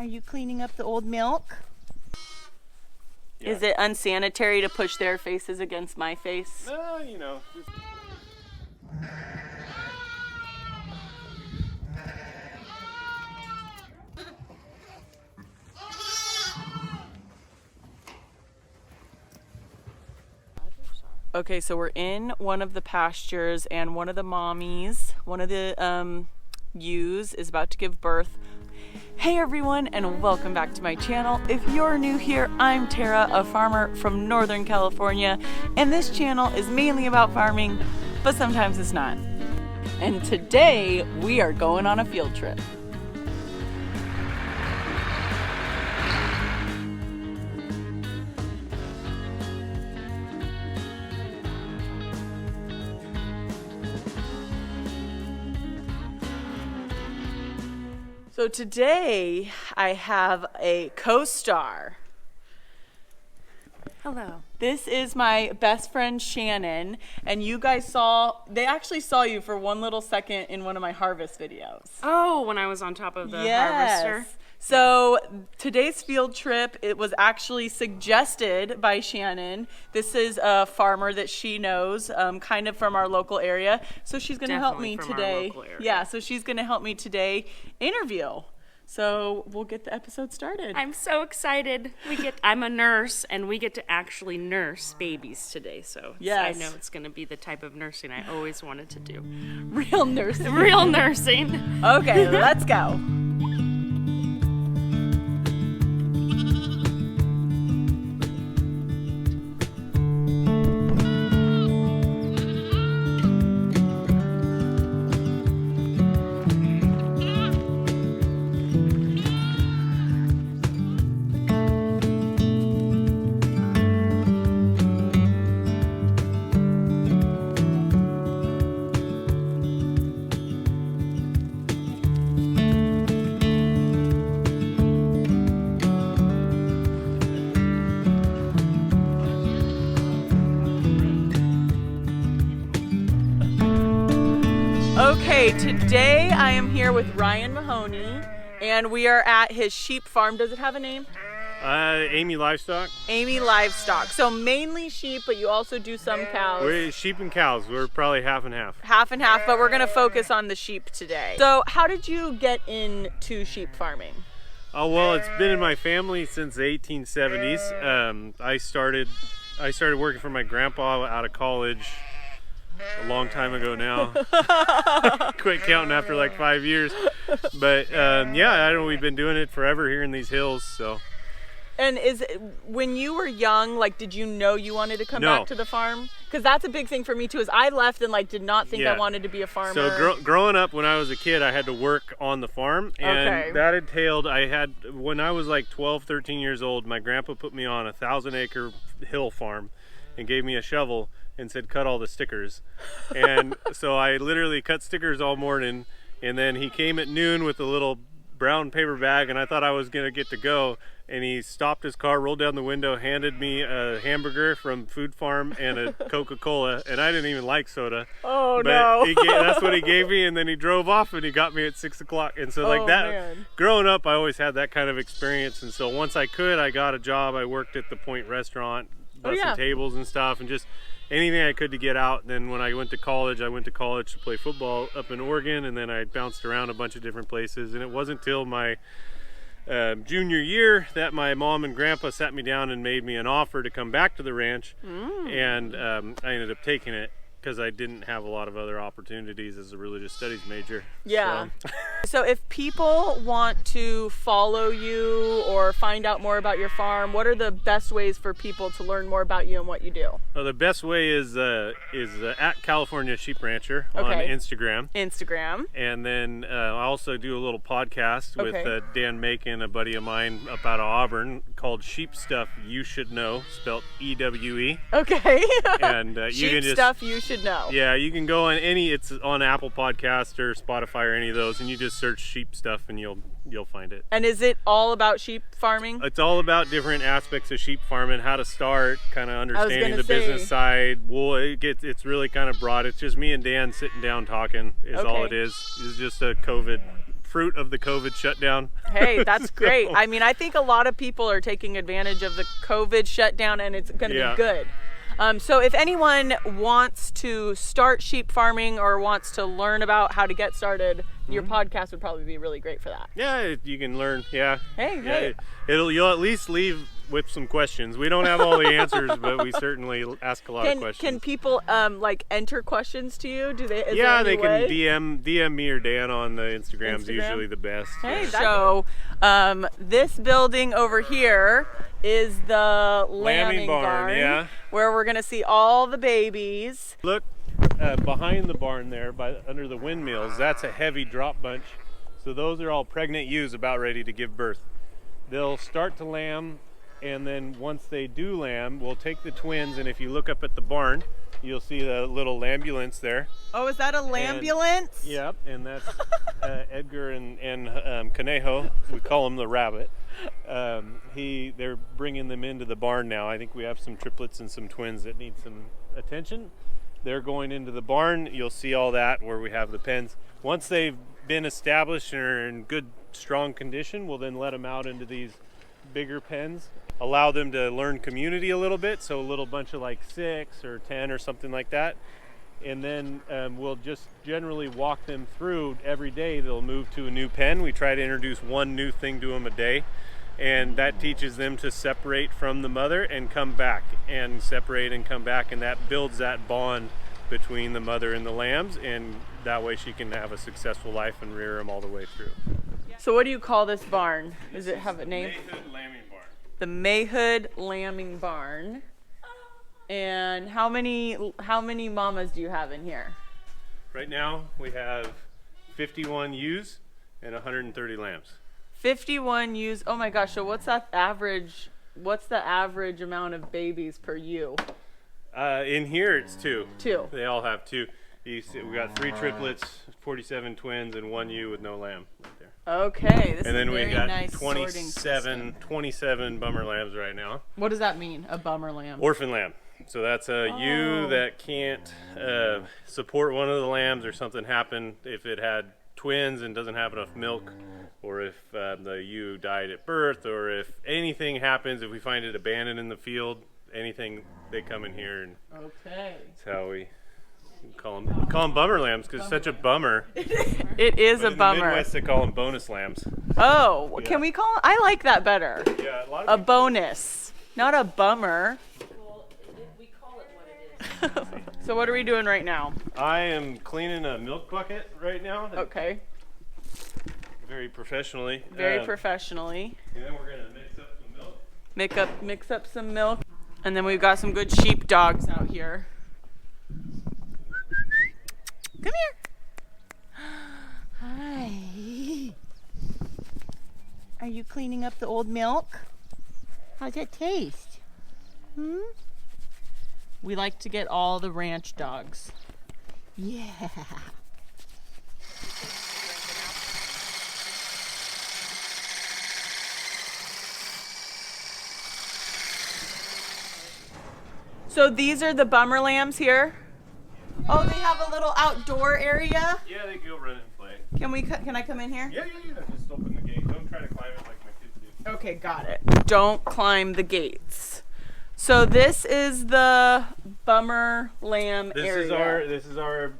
Are you cleaning up the old milk? Yeah. Is it unsanitary to push their faces against my face? No, you know. Okay, so we're in one of the pastures, and one of the mommies, one of the ewes, is about to give birth. Hey everyone, and welcome back to my channel. If you're new here, I'm Tara, a farmer from Northern California, and this channel is mainly about farming, but sometimes it's not. And today we are going on a field trip. So today I have a co-star. Hello. This is my best friend Shannon, and you guys they actually saw you for one little second in one of my harvest videos. Oh, when I was on top of the Yes. harvester? So today's field trip, it was actually suggested by Shannon. This is a farmer that she knows, kind of from our local area. So she's going to help me Definitely from today. our local area. Yeah, so she's going to help me today interview. So we'll get the episode started. I'm so excited. I'm a nurse, and we get to actually nurse babies today. So Yes. I know it's going to be the type of nursing I always wanted to do. Real nursing. Real nursing. Okay, let's go. Okay, today I am here with Ryan Mahoney, and we are at his sheep farm. Does it have a name? Emigh Livestock. Emigh Livestock. So mainly sheep, but you also do some cows. We're sheep and cows. We're probably half and half. Half and half, but we're gonna focus on the sheep today. So how did you get into sheep farming? Oh well, it's been in my family since the 1870s. I started working for my grandpa out of college a long time ago now. Quit counting after like 5 years. But yeah, I know we've been doing it forever here in these hills. So. And when you were young, like, did you know you wanted to come back to the farm? Because that's a big thing for me too. Is I left and like did not think I wanted to be a farmer. So growing up, when I was a kid, I had to work on the farm, and that entailed when I was like 12, 13 years old, my grandpa put me on a 1,000-acre hill farm, and gave me a shovel and said, cut all the stickers. And so I literally cut stickers all morning, and then he came at noon with a little brown paper bag, and I thought I was gonna get to go, and he stopped his car, rolled down the window, handed me a hamburger from Food Farm and a Coca-Cola, and I didn't even like soda. Oh, but no. That's what he gave me, and then he drove off, and he got me at 6 o'clock. And so like that, man. Growing up, I always had that kind of experience, and so once I got a job. I worked at the Point restaurant, bussing tables and stuff, and just anything I could to get out. Then when I went to college to play football up in Oregon, and then I bounced around a bunch of different places. And it wasn't until my junior year that my mom and grandpa sat me down and made me an offer to come back to the ranch. And I ended up taking it because I didn't have a lot of other opportunities as a religious studies major. Yeah. So if people want to follow you or find out more about your farm, what are the best ways for people to learn more about you and what you do? Well, the best way is at California Sheep Rancher on Instagram. And then I also do a little podcast with Dan Macon, a buddy of mine up out of Auburn, called Sheep Stuff You Should Know, spelled E-W-E. Okay. And Sheep you can just Stuff You Should Know. Yeah, you can go on it's on Apple Podcast or Spotify or any of those, and you just search Sheep Stuff and you'll find it. And is it all about sheep farming? It's all about different aspects of sheep farming, how to start, kind of understanding the business side. Well, it's really kind of broad. It's just me and Dan sitting down talking is all it is. It's just a COVID fruit of the COVID shutdown. Hey, that's great. I mean, I think a lot of people are taking advantage of the COVID shutdown, and it's going to be good. So if anyone wants to start sheep farming or wants to learn about how to get started, your podcast would probably be really great for that. Yeah, you can learn. Yeah. Hey. You'll at least leave with some questions. We don't have all the answers, but we certainly ask a lot of questions. Can people like enter questions to you? Do they? They can DM me or Dan on the Instagram's usually the best. Hey, so this building over here is the lambing barn, where we're gonna see all the babies. Look behind the barn there, under the windmills. That's a heavy drop bunch. So those are all pregnant ewes about ready to give birth. They'll start to lamb, and then once they do lamb, we'll take the twins, and if you look up at the barn, you'll see the little lambulance there. Oh, is that a lambulance? Yep, and that's Edgar and Conejo. We call him the rabbit. They're bringing them into the barn now. I think we have some triplets and some twins that need some attention. They're going into the barn. You'll see all that where we have the pens. Once they've been established and are in good, strong condition, we'll then let them out into these bigger pens. Allow them to learn community a little bit, so a little bunch of like 6 or 10 or something like that. And then we'll just generally walk them through every day. They'll move to a new pen. We try to introduce one new thing to them a day, and that teaches them to separate from the mother and come back, and separate and come back, and that builds that bond between the mother and the lambs, and that way she can have a successful life and rear them all the way through. So what do you call this barn? Does it have a name? Mayhood Lambing Barn. The Mayhood Lambing Barn. And how many mamas do you have in here? Right now we have 51 ewes and 130 lambs. 51 ewes. Oh my gosh. So what's that average? What's the average amount of babies per ewe? In here it's 2. 2. They all have 2. We got 3 triplets, 47 twins, and 1 ewe with no lamb right there. Okay, this and then is very we got nice 27 bummer lambs right now. What does that mean, a bummer lamb? Orphan lamb. So that's a ewe that can't support one of the lambs, or something happened if it had twins and doesn't have enough milk, or if the ewe died at birth, or if anything happens, if we find it abandoned in the field, anything, they come in here, and that's how we call them bummer lambs, because it's such a bummer. It is a bummer. In the Midwest, they call them bonus lambs. Oh, yeah. Can we call it? I like that better. Yeah, a bonus, not a bummer. Well, we call it what it is. So what are we doing right now? I am cleaning a milk bucket right now. Okay. Very professionally. Very professionally. And then we're gonna mix up some milk. Mix up some milk, and then we've got some good sheep dogs out here. Come here. Hi. Are you cleaning up the old milk? How's it taste? We like to get all the ranch dogs. Yeah. So these are the bummer lambs here? Oh, they have a little outdoor area? Yeah, they go run and play. Can I come in here? Yeah. Just open the gate. Don't try to climb it like my kids do. Okay, got it. Don't climb the gates. So this is the bummer lamb area. This is our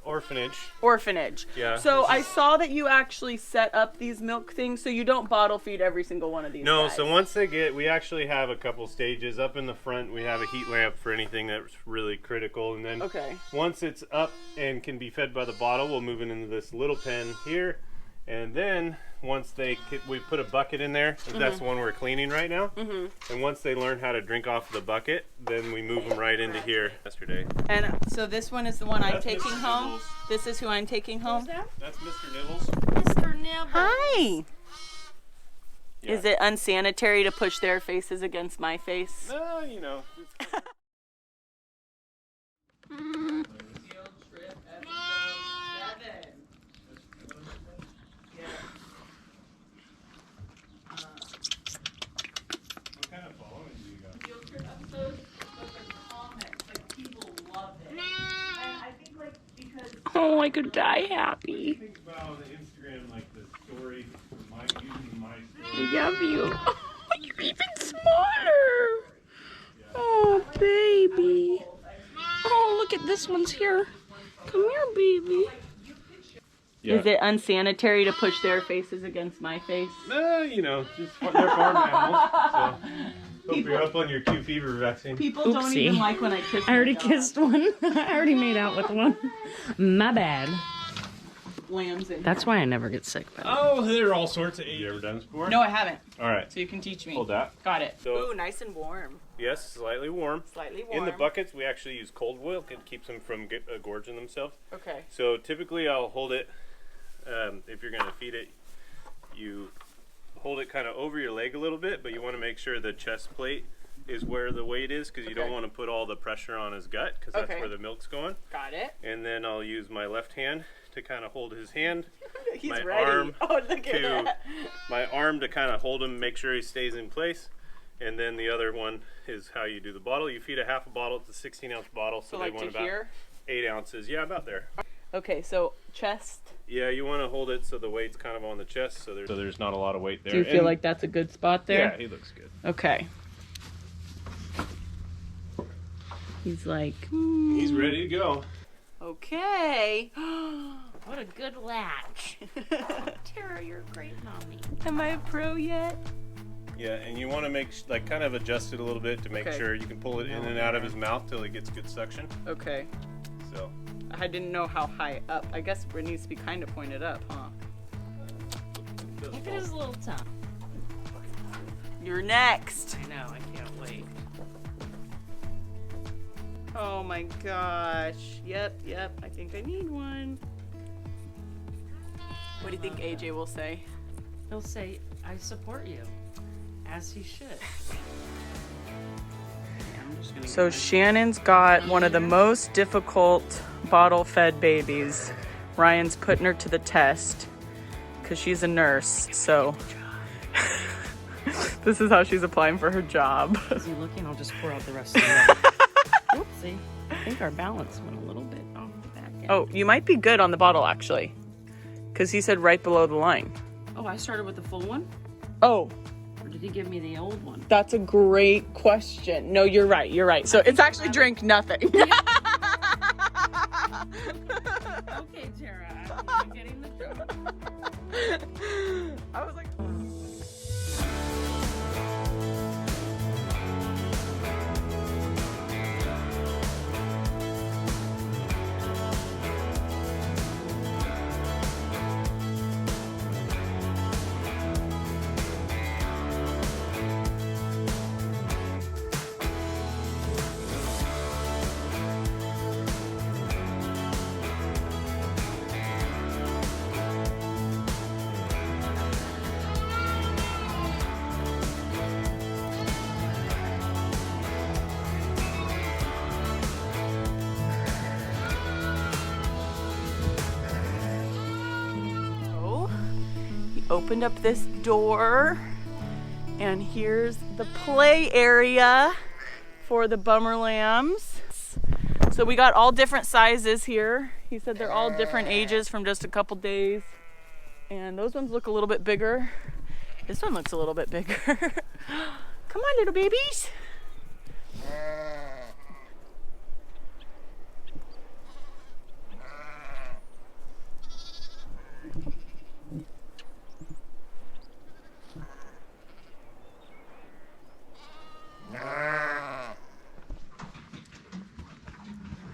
orphanage. Orphanage. Yeah. So I saw that you actually set up these milk things, so you don't bottle feed every single one of these. No, guys. so once they we actually have a couple stages. Up in the front, we have a heat lamp for anything that's really critical, and then once it's up and can be fed by the bottle, we'll move it into this little pen here, and then once we put a bucket in there. That's the one we're cleaning right now. And once they learn how to drink off the bucket, then we move them right into here. Yesterday. And so this one is the one I'm taking home. This is who I'm taking home. That's Mr. Nibbles. Mr. Nibbles. Hi. Yeah. Is it unsanitary to push their faces against my face? No, you know. Oh my could die happy. Think about the Instagram, like the story, using my story. I love you. Oh, you're even smaller. Oh, baby. Oh, look at this one's here. Come here, baby. Yeah. Is it unsanitary to push their faces against my face? You know, just they're farm animals. So hope you're up on your Q fever vaccine. People don't even like when I kiss I already kissed one. I already made out with one. My bad. Lambs in That's why I never get sick. Oh, there are all sorts of. You ever done this before? No, I haven't. All right. So you can teach me. Hold that. Got it. So, ooh, nice and warm. Yes, slightly warm. Slightly warm. In the buckets, we actually use cold oil. It keeps them from gorging themselves. Okay. So typically, I'll hold it. If you're going to feed it, you hold it kind of over your leg a little bit, but you want to make sure the chest plate is where the weight is, because you don't want to put all the pressure on his gut, because that's where the milk's going. Got it. And then I'll use my left hand to kind of hold his hand. He's my ready. arm oh, look at that. My arm to kind of hold him, make sure he stays in place. And then the other one is how you do the bottle. You feed a half a bottle. It's a 16-ounce bottle, so like they want about here? 8 ounces. Yeah, about there. Okay, so chest. Yeah, you want to hold it so the weight's kind of on the chest, so there's not a lot of weight there. Do you feel like that's a good spot there? Yeah, he looks good. Okay. He's like, he's ready to go. Okay. What a good latch. Tara, you're a great mommy. Am I a pro yet? Yeah, and you want to make kind of adjust it a little bit to make sure you can pull it in and out of his mouth till he gets good suction. Okay. So. I didn't know how high up. I guess it needs to be kind of pointed up, huh? Look at his little tongue. You're next. I know, I can't wait. Oh my gosh. Yep. I think I need one. What do you think AJ will say? He'll say, I support you. As he should. So Shannon's got one of the most difficult bottle-fed babies. Ryan's putting her to the test because she's a nurse, so this is how she's applying for her job. Is he looking? I'll just pour out the rest of it. Oopsie. I think our balance went a little bit off the back end. Oh, you might be good on the bottle, actually, because he said right below the line. Oh, I started with the full one? Oh. Or did he give me the old one? That's a great question. No, you're right. So it's actually drink nothing. Okay, Tara, I'm getting the joke. I was like... Opened up this door, and here's the play area for the bummer lambs. So we got all different sizes here. He said they're all different ages from just a couple days, and those ones look a little bit bigger. This one looks a little bit bigger. Come on, little babies.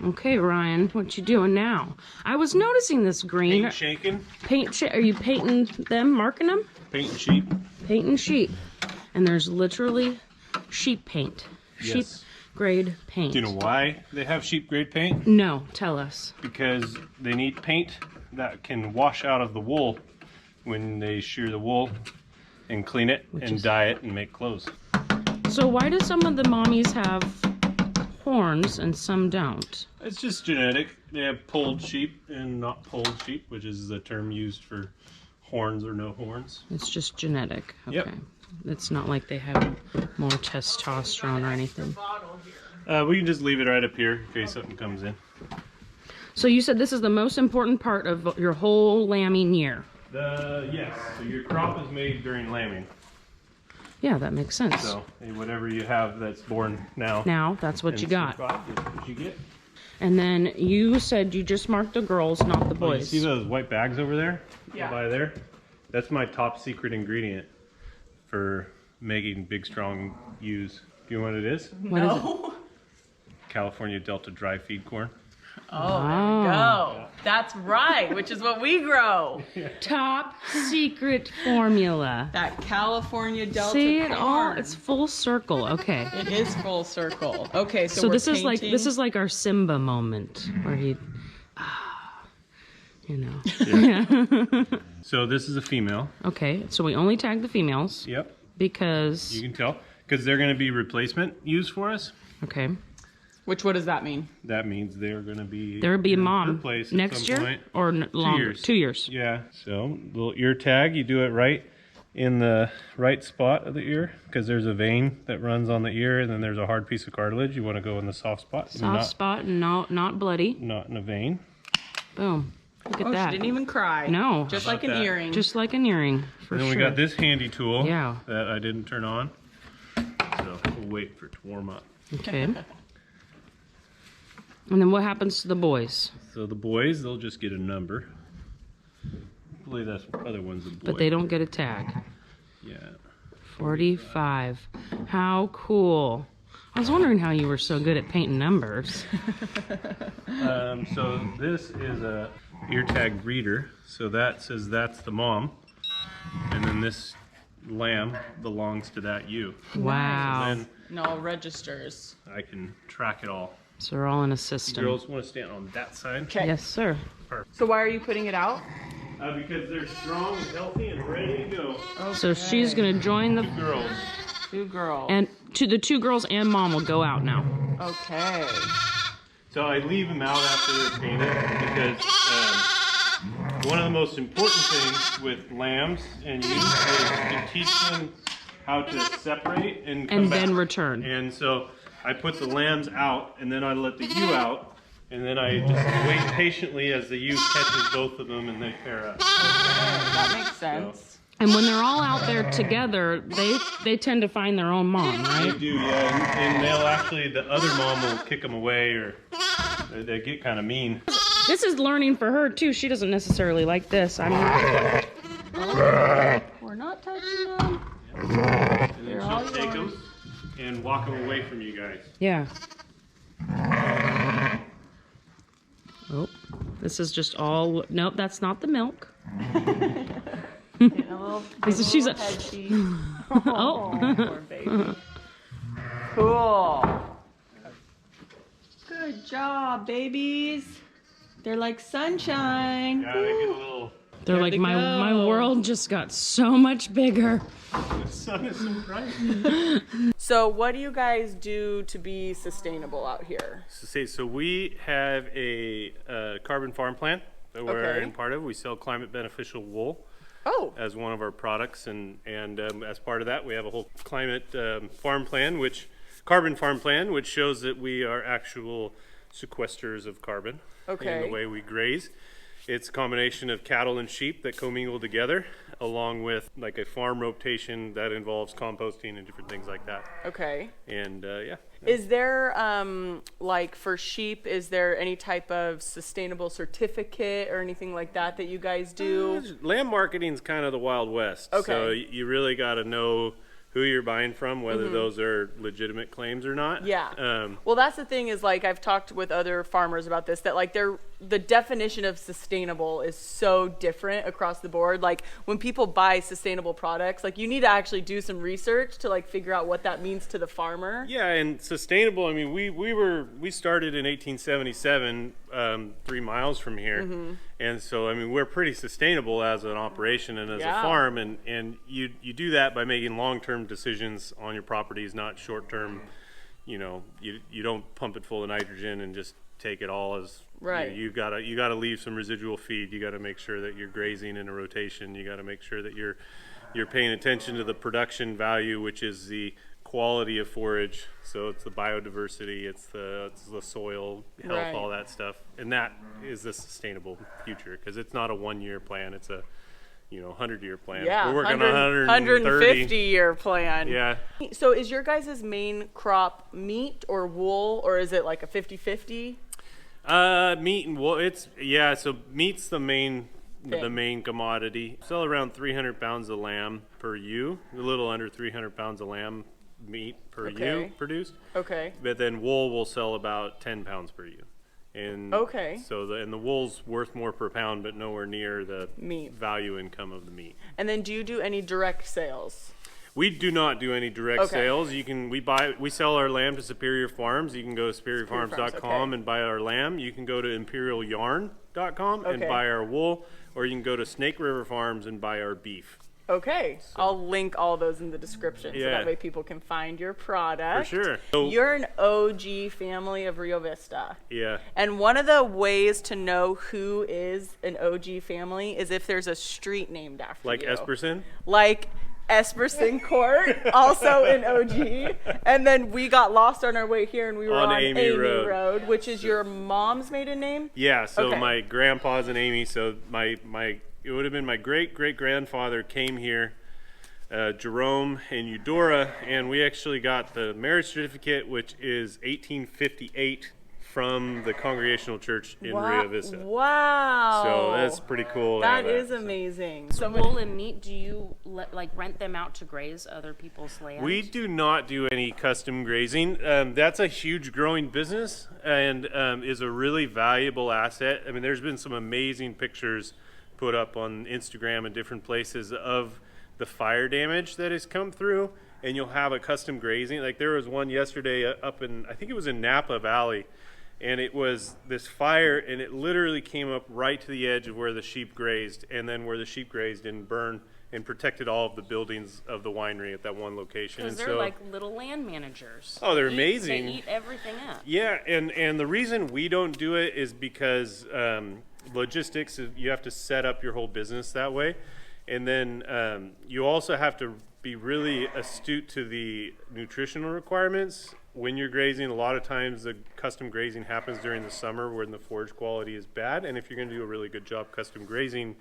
Okay, Ryan, what you doing now? I was noticing this green. Paint shaking. Are you painting them, marking them? Painting sheep. Painting sheep. And there's literally sheep paint. Yes. Sheep grade paint. Do you know why they have sheep grade paint? No, tell us. Because they need paint that can wash out of the wool when they shear the wool and clean it and dye it and make clothes. So why do some of the mommies have horns and some don't? It's just genetic. They have pulled sheep and not pulled sheep, which is the term used for horns or no horns. It's just genetic. Okay. Yep. It's not like they have more testosterone or anything. We can just leave it right up here in case something comes in. So you said this is the most important part of your whole lambing year. Yes. So your crop is made during lambing. Yeah, that makes sense. So whatever you have that's born now. Now, that's what you got. That's what you get. And then you said you just marked the girls, not the boys. You see those white bags over there? Yeah. By there? That's my top secret ingredient for making big, strong ewes. Do you know what it is? What is it? California Delta dry feed corn. Oh, there we go. That's right, which is what we grow. Top secret formula. That California Delta See it corn. all? It's full circle. Okay. It is full circle. Okay, so we're this is painting. like our Simba moment where he, you know. Yeah. So this is a female. Okay, so we only tag the females. Yep. Because. You can tell because they're going to be replacement ewes for us. Okay. What does that mean? That means they're going to be. There would be a mom next year point. or longer. 2 years. 2 years. Yeah. So little ear tag, you do it right in the right spot of the ear because there's a vein that runs on the ear, and then there's a hard piece of cartilage. You want to go in the soft spot. Soft spot and not bloody. Not in a vein. Boom. Look at that. She didn't even cry. No. Just like an that? earring. Just like an earring, for And then sure. we got this handy tool Yeah. that I didn't turn on. So we'll wait for it to warm up. Okay. And then what happens to the boys? So the boys, they'll just get a number. I believe that's other one's a boy. But they don't get a tag. Yeah. 45. How cool. I was wondering how you were so good at painting numbers. So this is a ear tag breeder. So that says that's the mom. And then this lamb belongs to that ewe. Wow. And then No, registers. I can track it all. So we're all in a You system. girls want to stand on that side? Okay. Yes, sir. So why are you putting it out? Because they're strong and healthy and ready to go. Okay. So she's going to join the... Girls. 2 girls. And the 2 girls and mom will go out now. Okay. So I leave them out after they're painted because one of the most important things with lambs and ewes is to teach them how to separate and come back. then return. And so I put the lambs out and then I let the ewe out and then I just wait patiently as the ewe catches both of them and they pair up. That makes sense. And when they're all out there together, they tend to find their own mom, They right? do, yeah, and they'll actually, the other mom will kick them away or they get kind of mean. This is learning for her, too. She doesn't necessarily like this. I'm We're not touching them. And then she'll take them and walk them away from you guys. Yeah. Oh, this is just all... Nope, that's not the milk. She's a... Oh, poor baby. Cool. Good job, babies. They're like sunshine. Yeah, they get a little... They're There like, they my go. world just got so much bigger. The sun is so bright. So what do you guys do to be sustainable out here? So we have a carbon farm plan that we're Okay. in part of. We sell climate beneficial wool Oh, as one of our products, and as part of that, we have a whole climate farm plan, carbon farm plan, which shows that we are actual sequesters of carbon in Okay. the way we graze. It's a combination of cattle and sheep that commingle together, along with like a farm rotation that involves composting and different things like that. okay. And yeah. Is there, like for sheep, is there any type of sustainable certificate or anything like that that you guys do? Lamb marketing is kind of the Wild West. Okay. So you really got to know who you're buying from, whether those are legitimate claims or not. Yeah. Well, that's the thing is like I've talked with other farmers about this, that like the definition of sustainable is so different across the board. Like when people buy sustainable products, like you need to actually do some research to like figure out what that means to the farmer. Yeah, and sustainable. I mean, we started in 1877, 3 miles from here, and so I mean we're pretty sustainable as an operation and as Yeah. a farm, and you do that by making long-term decisions on your properties, not short-term. You know, you don't pump it full of nitrogen and just take it all as Right. You gotta leave some residual feed. You gotta make sure that you're grazing in a rotation. You gotta make sure that you're paying attention to the production value, which is the quality of forage. So it's the biodiversity, it's the soil health, Right. all that stuff. And that is the sustainable future, because it's not a 1-year plan. It's a 100-year plan. Yeah, We're working on 150-year plan. Yeah. So is your guys' main crop meat or wool, or is it like a 50-50? Meat and wool. So meat's the main commodity. Sell around 300 pounds of lamb per ewe, a little under 300 pounds of lamb meat per ewe produced. Okay. But then wool will sell about 10 pounds per ewe. And so the wool's worth more per pound, but nowhere near the meat value income of the meat. And then do you do any direct sales? We do not do any direct sales. We sell our lamb to Superior Farms. You can go to superiorfarms.com and buy our lamb. You can go to imperialyarn.com and buy our wool, or you can go to Snake River Farms and buy our beef. Okay, so I'll link all those in the description so that way people can find your product. For sure. So, you're an OG family of Rio Vista. Yeah. And one of the ways to know who is an OG family is if there's a street named after like you. Esperson? Like Esperson Court, also in OG. And then we got lost on our way here, and we were on Amy Road, which is your mom's maiden name? Yeah, so my grandpa's an Amy, so it would have been my great-great-grandfather came here, Jerome and Eudora, and we actually got the marriage certificate, which is 1858 from the Congregational Church in Rio Vista. Wow. So that's pretty cool. That is amazing. So wool and meat, do you rent them out to graze other people's land? We do not do any custom grazing. That's a huge growing business and is a really valuable asset. I mean, there's been some amazing pictures put up on Instagram and different places of the fire damage that has come through, and you'll have a custom grazing. Like there was one yesterday up in, I think it was in Napa Valley, and it was this fire, and it literally came up right to the edge of where the sheep grazed, and then where the sheep grazed and burned and protected all of the buildings of the winery at that one location. Because they're like little land managers. Oh, they're amazing. They eat everything up. Yeah, and the reason we don't do it is because logistics, you have to set up your whole business that way, and then you also have to be really astute to the nutritional requirements when you're grazing. A lot of times the custom grazing happens during the summer when the forage quality is bad, and if you're going to do a really good job custom grazing,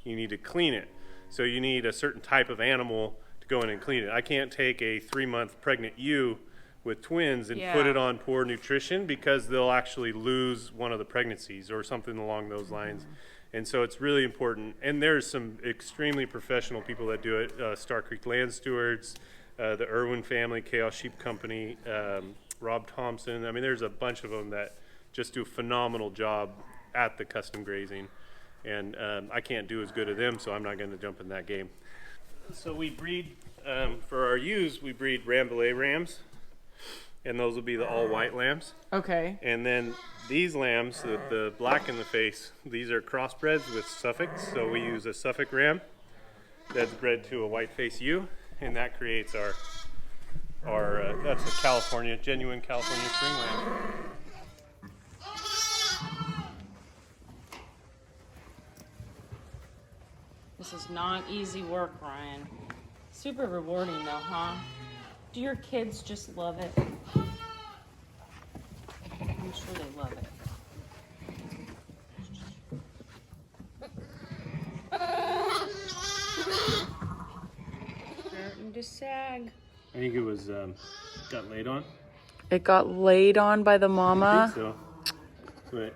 you need to clean it. So you need a certain type of animal to go in and clean it. I can't take a 3-month pregnant ewe with twins and put it on poor nutrition, because they'll actually lose one of the pregnancies or something along those lines. And so it's really important. And there's some extremely professional people that do it. Star Creek Land Stewards, the Irwin family, Chaos Sheep Company, Rob Thompson. I mean, there's a bunch of them that just do a phenomenal job at the custom grazing. And I can't do as good as them, so I'm not going to jump in that game. So we breed, for our ewes, we breed Rambouillet rams. And those will be the all-white lambs. Okay. And then these lambs, the black in the face, these are crossbreds with Suffolks. So we use a Suffolk ram that's bred to a white-face ewe, and that creates our that's a genuine California spring lamb. This is not easy work, Ryan. Super rewarding though, huh? Do your kids just love it? I'm sure they love it. Starting to sag. I think it was got laid on. It got laid on by the mama. I think so. But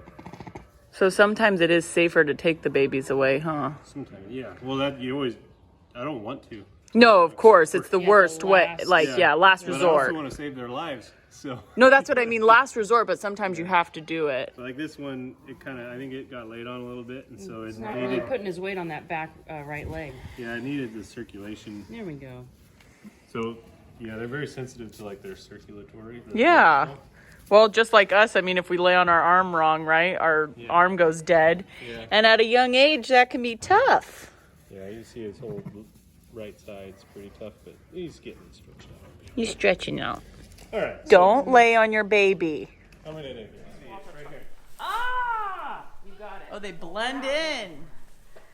So sometimes it is safer to take the babies away, huh? sometimes, yeah. Well, I don't want to. No, of course. It's the worst way. last- Like, last But I resort. also want to save their lives. So No, that's what I mean. Last resort, but sometimes you have to do it. like this one, I think it got laid on a little bit, and so it Not really needed, putting his weight on that back right leg. it needed the circulation. There we go. So yeah, they're very sensitive to like their circulatory. Yeah. Well, just like us, I mean, if we lay on our arm wrong, right, our arm goes dead. Yeah. And at a young age, that can be tough. Yeah, you see his whole right side's pretty tough, but he's getting stretched out. He's stretching out. All right. Don't lay on your baby. How many did I get? See, it's right here. Ah! You got it. Oh, they blend in.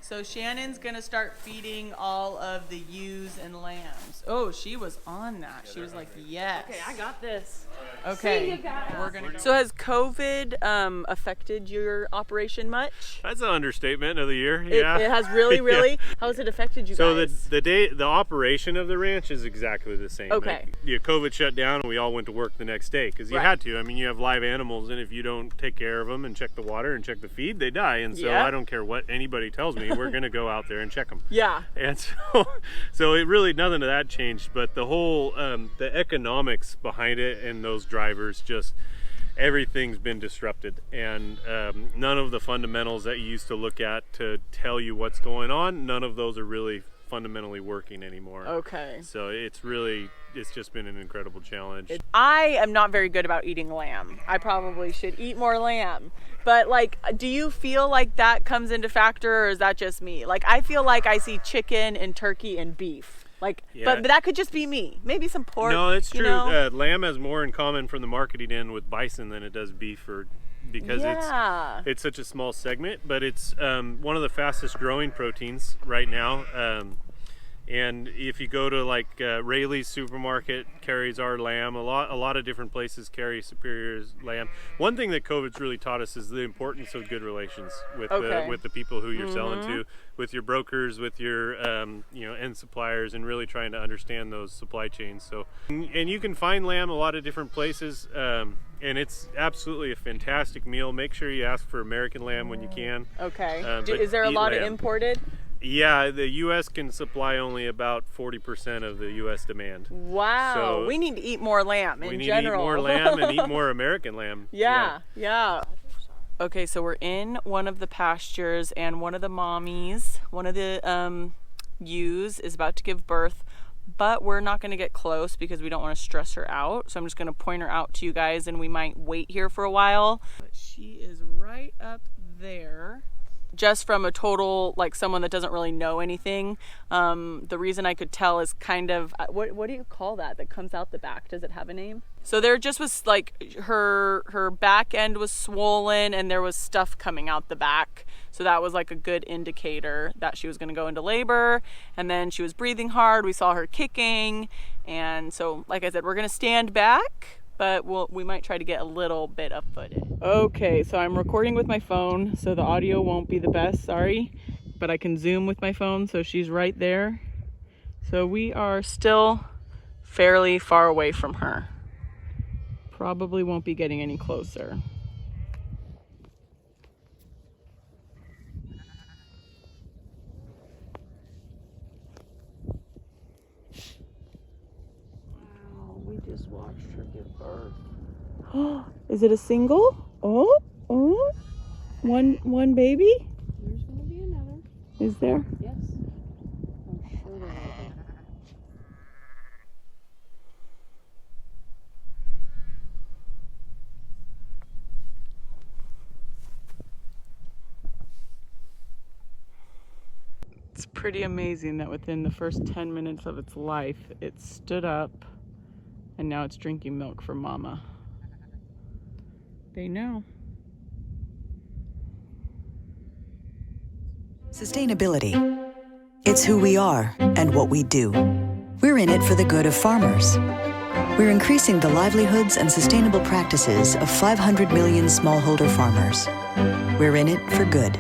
So Shannon's gonna start feeding all of the ewes and lambs. Oh, she was on that. She was like, yes. Okay, I got this. Okay. See you guys. We're gonna go. So has COVID affected your operation much? That's an understatement of the year. Yeah. It has really, really? Yeah. How has it affected you guys? So the operation of the ranch is exactly the same. Okay. Like, COVID shut down and we all went to work the next day because you had to. I mean, you have live animals, and if you don't take care of them and check the water and check the feed, they die. And so I don't care what anybody tells me, we're going to go out there and check them. Yeah. And so it really, nothing of that changed, but the whole, the economics behind it and those drivers, just everything's been disrupted. And none of the fundamentals that you used to look at to tell you what's going on, none of those are really fundamentally working anymore. Okay. So it's just been an incredible challenge. I am not very good about eating lamb. I probably should eat more lamb. But like, do you feel like that comes into factor, or is that just me? Like, I feel like I see chicken and turkey and beef. Like, but that could just be me. Maybe some pork. No, it's true. You know? Lamb has more in common from the marketing end with bison than it does beef, because it's such a small segment. But it's one of the fastest growing proteins right now. And if you go to like Rayleigh's supermarket carries our lamb, a lot of different places carry Superior's lamb. One thing that COVID's really taught us is the importance of good relations with the people who you're selling to, with your brokers, with your end suppliers, and really trying to understand those supply chains. So, and you can find lamb a lot of different places, and it's absolutely a fantastic meal. Make sure you ask for American lamb when you can. Okay. Is there a lot of imported? Yeah, the U.S. can supply only about 40% of the U.S. demand. Wow. So we need to eat more lamb in general. We need to eat more lamb and eat more American lamb. Yeah. Okay, so we're in one of the pastures, and one of the mommies, one of the ewes is about to give birth, but we're not going to get close because we don't want to stress her out. So I'm just going to point her out to you guys, and we might wait here for a while. But she is right up there. Just from a total, like someone that doesn't really know anything, the reason I could tell is kind of, what do you call that comes out the back? Does it have a name? So there just was like, her back end was swollen and there was stuff coming out the back. So that was like a good indicator that she was gonna go into labor. And then she was breathing hard. We saw her kicking. And so, like I said, we're gonna stand back, but we might try to get a little bit of footage. Okay, so I'm recording with my phone, so the audio won't be the best, sorry, but I can zoom with my phone, so she's right there. So we are still fairly far away from her. Probably won't be getting any closer. Just watched her give birth. Is it a single? Oh, one baby? There's gonna be another. Is there? Yes. I'm sure there will be. It's pretty amazing that within the first 10 minutes of its life, it stood up. And now it's drinking milk from mama. They know. Sustainability. It's who we are and what we do. We're in it for the good of farmers. We're increasing the livelihoods and sustainable practices of 500 million smallholder farmers. We're in it for good.